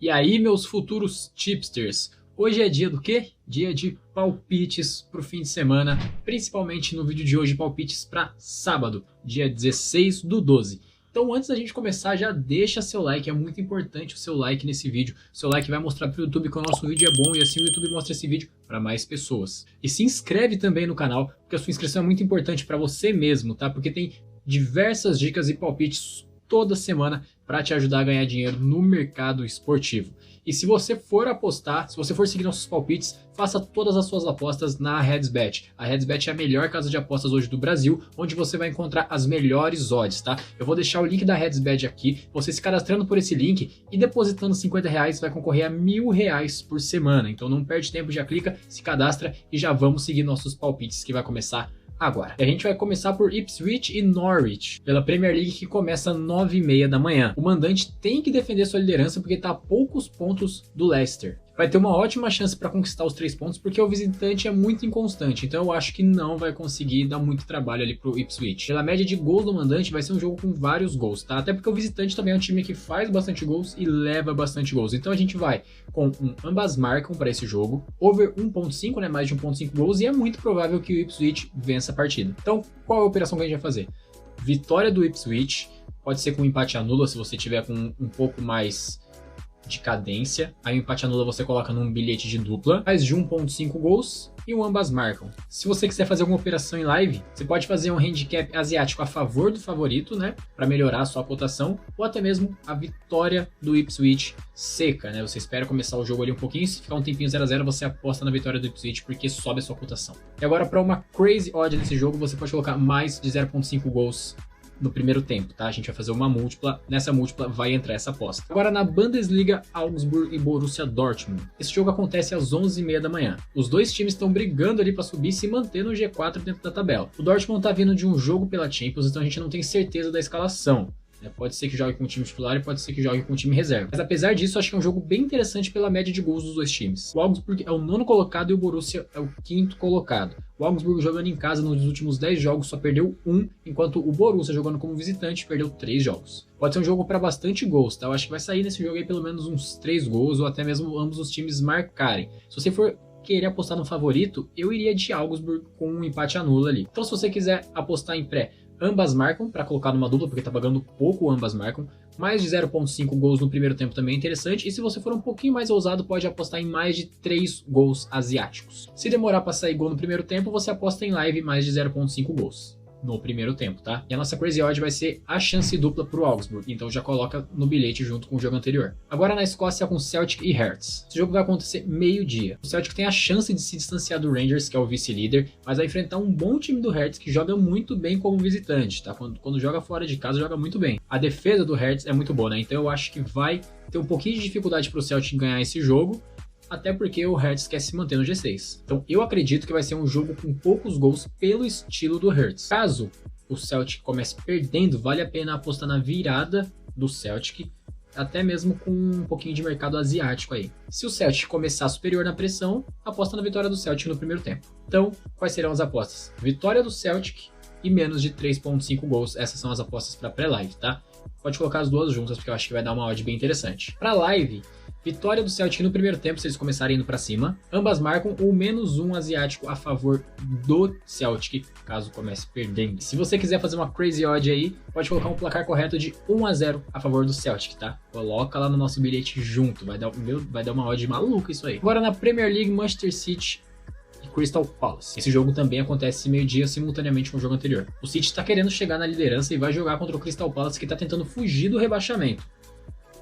E aí, meus futuros tipsters, hoje é dia do quê? Dia de palpites para o fim de semana, principalmente no vídeo de hoje, palpites para sábado, dia 16/12. Então antes da gente começar, já deixa seu like, é muito importante o seu like nesse vídeo. O seu like vai mostrar para o YouTube que o nosso vídeo é bom e assim o YouTube mostra esse vídeo para mais pessoas. E se inscreve também no canal, porque a sua inscrição é muito importante para você mesmo, tá? Porque tem diversas dicas e palpites toda semana para te ajudar a ganhar dinheiro no mercado esportivo. E se você for apostar, se você for seguir nossos palpites, faça todas as suas apostas na RedsBet. A RedsBet é a melhor casa de apostas hoje do Brasil, onde você vai encontrar as melhores odds, tá? Eu vou deixar o link da RedsBet aqui. Você se cadastrando por esse link e depositando R$50 vai concorrer a R$1.000 por semana. Então não perde tempo, já clica, se cadastra e já vamos seguir nossos palpites que vai começar agora. A gente vai começar por Ipswich e Norwich, pela Premier League, que começa às 9h30 da manhã. O mandante tem que defender sua liderança porque está a poucos pontos do Leicester. Vai ter uma ótima chance para conquistar os 3 pontos porque o visitante é muito inconstante, então eu acho que não vai conseguir dar muito trabalho ali pro Ipswich. Pela média de gols do mandante vai ser um jogo com vários gols, tá? Até porque o visitante também é um time que faz bastante gols e leva bastante gols. Então a gente vai com ambas marcam para esse jogo, over 1.5, né, mais de 1.5 gols, e é muito provável que o Ipswich vença a partida. Então qual é a operação que a gente vai fazer? Vitória do Ipswich, pode ser com empate anula se você tiver com um pouco mais de cadência. Aí o empate anula você coloca num bilhete de dupla, mais de 1.5 gols e o ambas marcam. Se você quiser fazer alguma operação em live, você pode fazer um handicap asiático a favor do favorito, né, para melhorar a sua cotação, ou até mesmo a vitória do Ipswich seca, né? Você espera começar o jogo ali um pouquinho, se ficar um tempinho 0x0, você aposta na vitória do Ipswich porque sobe a sua cotação. E agora para uma crazy odd nesse jogo, você pode colocar mais de 0.5 gols no primeiro tempo, tá? A gente vai fazer uma múltipla, nessa múltipla vai entrar essa aposta. Agora na Bundesliga, Augsburg e Borussia Dortmund. Esse jogo acontece às 11h30 da manhã. Os dois times estão brigando ali para subir e se manter no G4 dentro da tabela. O Dortmund tá vindo de um jogo pela Champions, então a gente não tem certeza da escalação. Pode ser que jogue com o time titular e pode ser que jogue com o time reserva. Mas apesar disso, acho que é um jogo bem interessante pela média de gols dos dois times. O Augsburg é o 9º colocado e o Borussia é o 5º colocado. O Augsburg jogando em casa nos últimos 10 jogos só perdeu 1, enquanto o Borussia jogando como visitante perdeu 3 jogos. Pode ser um jogo para bastante gols, tá? Eu acho que vai sair nesse jogo aí pelo menos uns 3 gols ou até mesmo ambos os times marcarem. Se você for querer apostar no favorito, eu iria de Augsburg com um empate anula ali. Então se você quiser apostar em pré, ambas marcam, para colocar numa dupla, porque tá pagando pouco, ambas marcam. Mais de 0.5 gols no primeiro tempo também é interessante. E se você for um pouquinho mais ousado, pode apostar em mais de 3 gols asiáticos. Se demorar para sair gol no primeiro tempo, você aposta em live mais de 0.5 gols no primeiro tempo, tá? E a nossa Crazy Odd vai ser a chance dupla pro Augsburg, então já coloca no bilhete junto com o jogo anterior. Agora na Escócia com Celtic e Hearts. Esse jogo vai acontecer meio-dia. O Celtic tem a chance de se distanciar do Rangers, que é o vice-líder, mas vai enfrentar um bom time do Hearts que joga muito bem como visitante, tá? Quando joga fora de casa, joga muito bem. A defesa do Hearts é muito boa, né? Então eu acho que vai ter um pouquinho de dificuldade pro Celtic ganhar esse jogo, até porque o Hertz quer se manter no G6. Então eu acredito que vai ser um jogo com poucos gols pelo estilo do Hertz. Caso o Celtic comece perdendo, vale a pena apostar na virada do Celtic, até mesmo com um pouquinho de mercado asiático aí. Se o Celtic começar superior na pressão, aposta na vitória do Celtic no primeiro tempo. Então, quais serão as apostas? Vitória do Celtic e menos de 3.5 gols. Essas são as apostas para pré-live, tá? Pode colocar as duas juntas, porque eu acho que vai dar uma odd bem interessante. Para live, vitória do Celtic no primeiro tempo, se eles começarem indo para cima. Ambas marcam o menos 1 asiático a favor do Celtic, caso comece perdendo. Se você quiser fazer uma crazy odd aí, pode colocar um placar correto de 1-0 a favor do Celtic, tá? Coloca lá no nosso bilhete junto, vai dar uma odd maluca isso aí. Agora na Premier League, Manchester City e Crystal Palace. Esse jogo também acontece meio-dia simultaneamente com o jogo anterior. O City está querendo chegar na liderança e vai jogar contra o Crystal Palace, que está tentando fugir do rebaixamento.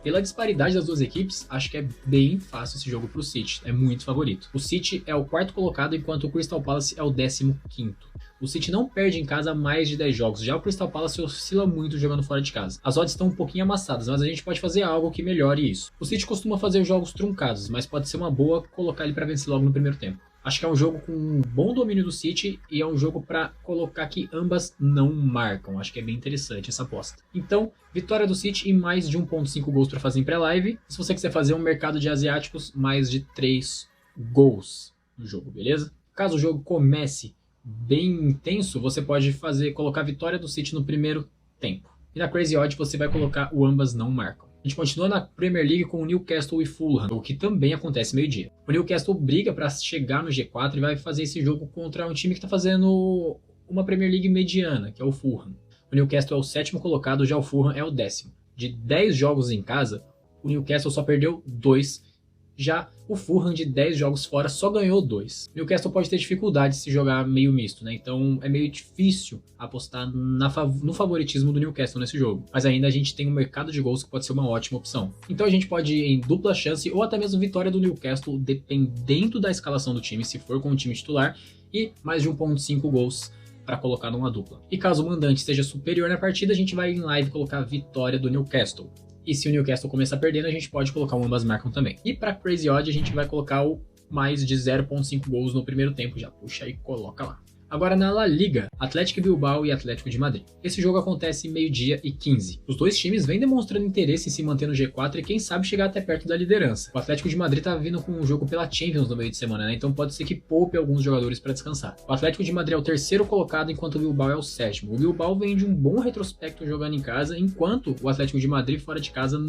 Pela disparidade das duas equipes, acho que é bem fácil esse jogo para o City, é muito favorito. O City é o 4º colocado, enquanto o Crystal Palace é o 15º. O City não perde em casa mais de 10 jogos, já o Crystal Palace oscila muito jogando fora de casa. As odds estão um pouquinho amassadas, mas a gente pode fazer algo que melhore isso. O City costuma fazer jogos truncados, mas pode ser uma boa colocar ele para vencer logo no primeiro tempo. Acho que é um jogo com um bom domínio do City e é um jogo para colocar que ambas não marcam. Acho que é bem interessante essa aposta. Então, vitória do City e mais de 1.5 gols para fazer em pré-live. Se você quiser fazer um mercado de asiáticos, mais de 3 gols no jogo, beleza? Caso o jogo comece bem intenso, você pode colocar a vitória do City no primeiro tempo. E na Crazy Odd você vai colocar o ambas não marcam. A gente continua na Premier League com o Newcastle e Fulham, o que também acontece meio-dia. O Newcastle briga para chegar no G4 e vai fazer esse jogo contra um time que está fazendo uma Premier League mediana, que é o Fulham. O Newcastle é o 7º colocado, já o Fulham é o 10º. De 10 jogos em casa, o Newcastle só perdeu 2. Já o Fulham, de 10 jogos fora, só ganhou 2. O Newcastle pode ter dificuldade se jogar meio misto, né? Então é meio difícil apostar no favoritismo do Newcastle nesse jogo. Mas ainda a gente tem um mercado de gols que pode ser uma ótima opção. Então a gente pode ir em dupla chance ou até mesmo vitória do Newcastle, dependendo da escalação do time, se for com o time titular, e mais de 1.5 gols para colocar numa dupla. E caso o mandante esteja superior na partida, a gente vai em live colocar a vitória do Newcastle. E se o Newcastle começar perdendo, a gente pode colocar o ambas marcam também. E para Crazy Odd, a gente vai colocar o mais de 0.5 gols no primeiro tempo. Já puxa e coloca lá. Agora na La Liga, Atlético Bilbao e Atlético de Madrid. Esse jogo acontece meio-dia e 15. Os dois times vêm demonstrando interesse em se manter no G4 e quem sabe chegar até perto da liderança. O Atlético de Madrid tá vindo com um jogo pela Champions no meio de semana, né? Então pode ser que poupe alguns jogadores para descansar. O Atlético de Madrid é o 3º colocado, enquanto o Bilbao é o 7º. O Bilbao vem de um bom retrospecto jogando em casa, enquanto o Atlético de Madrid fora de casa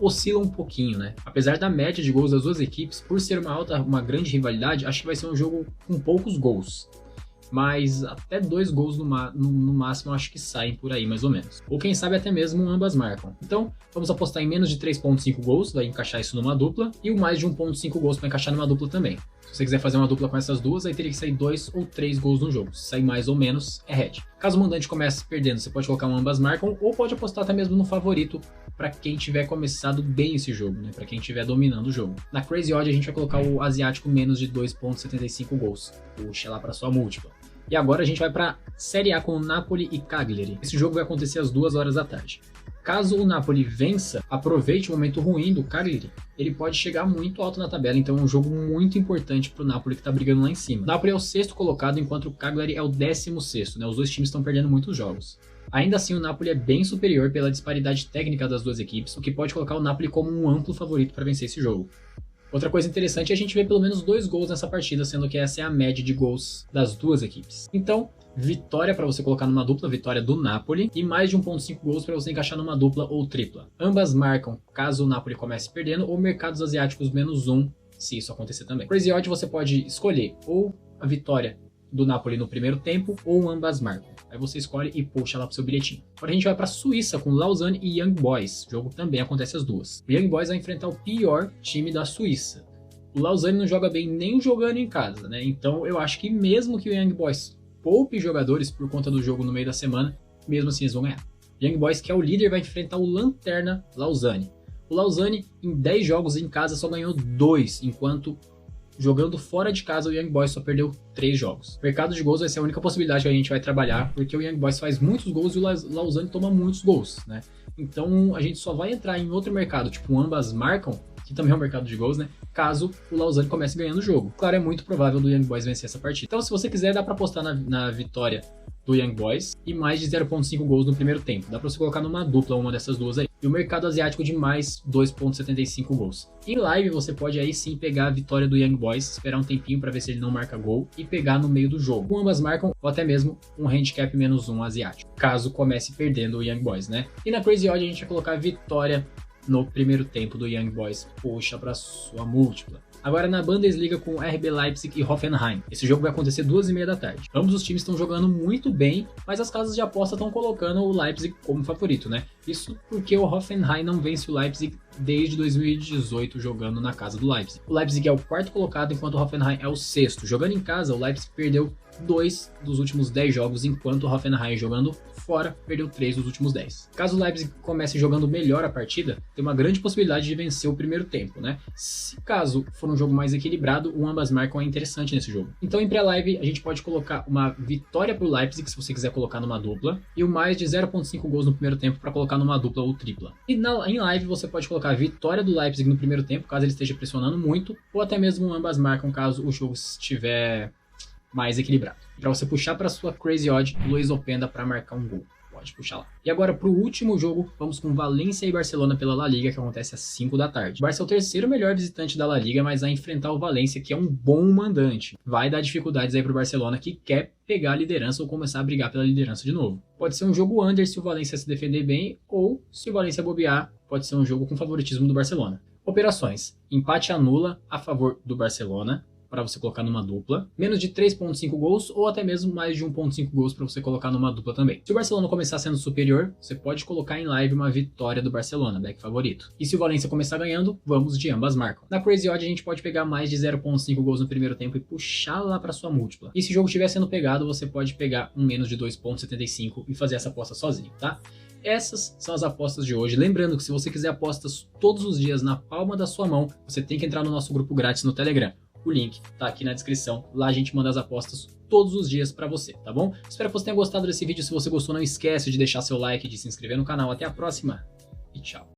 oscila um pouquinho, né? Apesar da média de gols das duas equipes, por ser uma grande rivalidade, acho que vai ser um jogo com poucos gols. Mas até 2 gols no máximo acho que saem por aí, mais ou menos. Ou quem sabe até mesmo ambas marcam. Então, vamos apostar em menos de 3.5 gols, vai encaixar isso numa dupla, e o mais de 1.5 gols para encaixar numa dupla também. Se você quiser fazer uma dupla com essas duas, aí teria que sair 2 ou 3 gols no jogo. Se sair mais ou menos, é head. Caso o mandante comece perdendo, você pode colocar um ambas marcam, ou pode apostar até mesmo no favorito para quem tiver começado bem esse jogo, né? Para quem estiver dominando o jogo. Na Crazy Odd a gente vai colocar o asiático menos de 2.75 gols. Puxa lá para sua múltipla. E agora a gente vai para Série A com Napoli e Cagliari. Esse jogo vai acontecer às 2 horas da tarde. Caso o Napoli vença, aproveite o momento ruim do Cagliari, ele pode chegar muito alto na tabela, então é um jogo muito importante para o Napoli que está brigando lá em cima. O Napoli é o 6º colocado, enquanto o Cagliari é o 16º, né? Os dois times estão perdendo muitos jogos. Ainda assim, o Napoli é bem superior pela disparidade técnica das duas equipes, o que pode colocar o Napoli como um amplo favorito para vencer esse jogo. Outra coisa interessante é a gente ver pelo menos 2 gols nessa partida, sendo que essa é a média de gols das duas equipes. Então, vitória para você colocar numa dupla, vitória do Napoli, e mais de 1.5 gols para você encaixar numa dupla ou tripla. Ambas marcam caso o Napoli comece perdendo, ou mercados asiáticos menos 1, se isso acontecer também. Crazy Odd você pode escolher ou a vitória do Napoli no primeiro tempo, ou ambas marcam. Aí você escolhe e puxa lá pro seu bilhetinho. Agora a gente vai pra Suíça com Lausanne e Young Boys. O jogo também acontece às 2. O Young Boys vai enfrentar o pior time da Suíça. O Lausanne não joga bem nem jogando em casa, né? Então eu acho que mesmo que o Young Boys poupe jogadores por conta do jogo no meio da semana, mesmo assim eles vão ganhar. O Young Boys, que é o líder, vai enfrentar o Lanterna Lausanne. O Lausanne, em 10 jogos em casa, só ganhou 2, enquanto jogando fora de casa, o Young Boys só perdeu 3 jogos. O mercado de gols vai ser a única possibilidade que a gente vai trabalhar, porque o Young Boys faz muitos gols e o Lausanne toma muitos gols, né? Então a gente só vai entrar em outro mercado, tipo ambas marcam, que também é um mercado de gols, né? Caso o Lausanne comece ganhando o jogo. Claro, é muito provável do Young Boys vencer essa partida. Então, se você quiser, dá pra apostar na vitória do Young Boys e mais de 0.5 gols no primeiro tempo. Dá pra você colocar numa dupla uma dessas duas aí. E o mercado asiático de mais 2.75 gols. Em live, você pode aí sim pegar a vitória do Young Boys, esperar um tempinho pra ver se ele não marca gol e pegar no meio do jogo. Com ambas marcam, ou até mesmo um handicap menos 1 asiático, caso comece perdendo o Young Boys, né? E na Crazy Odd a gente vai colocar a vitória no primeiro tempo do Young Boys. Puxa para sua múltipla. Agora na Bundesliga com RB Leipzig e Hoffenheim. Esse jogo vai acontecer 2h30 da tarde. Ambos os times estão jogando muito bem, mas as casas de aposta estão colocando o Leipzig como favorito, né? Isso porque o Hoffenheim não vence o Leipzig desde 2018 jogando na casa do Leipzig. O Leipzig é o 4º colocado, enquanto o Hoffenheim é o 6º. Jogando em casa, o Leipzig perdeu 2 dos últimos 10 jogos, enquanto o Hoffenheim jogando fora perdeu 3 dos últimos 10. Caso o Leipzig comece jogando melhor a partida, tem uma grande possibilidade de vencer o primeiro tempo, né? Se caso for um jogo mais equilibrado, o ambas marcam é interessante nesse jogo. Então em pré-live a gente pode colocar uma vitória para o Leipzig, se você quiser colocar numa dupla, e o mais de 0.5 gols no primeiro tempo para colocar numa dupla ou tripla. E em live você pode colocar a vitória do Leipzig no primeiro tempo, caso ele esteja pressionando muito, ou até mesmo ambas marcam caso o jogo estiver mais equilibrado. Para você puxar para sua Crazy Odd, Luiz Openda para marcar um gol. Pode puxar lá. E agora pro último jogo, vamos com Valência e Barcelona pela La Liga, que acontece às 5 da tarde. O Barça é o terceiro melhor visitante da La Liga, mas vai enfrentar o Valência, que é um bom mandante. Vai dar dificuldades aí pro Barcelona, que quer pegar a liderança ou começar a brigar pela liderança de novo. Pode ser um jogo under se o Valência se defender bem, ou se o Valência bobear, pode ser um jogo com favoritismo do Barcelona. Operações: empate anula a favor do Barcelona, para você colocar numa dupla, menos de 3.5 gols ou até mesmo mais de 1.5 gols para você colocar numa dupla também. Se o Barcelona começar sendo superior, você pode colocar em live uma vitória do Barcelona, back favorito. E se o Valência começar ganhando, vamos de ambas marcam. Na Crazy Odd a gente pode pegar mais de 0.5 gols no primeiro tempo e puxar lá para sua múltipla. E se o jogo estiver sendo pegado, você pode pegar um menos de 2.75 e fazer essa aposta sozinho, tá? Essas são as apostas de hoje. Lembrando que se você quiser apostas todos os dias na palma da sua mão, você tem que entrar no nosso grupo grátis no Telegram. O link tá aqui na descrição. Lá a gente manda as apostas todos os dias pra você, tá bom? Espero que você tenha gostado desse vídeo. Se você gostou, não esquece de deixar seu like, de se inscrever no canal. Até a próxima e tchau.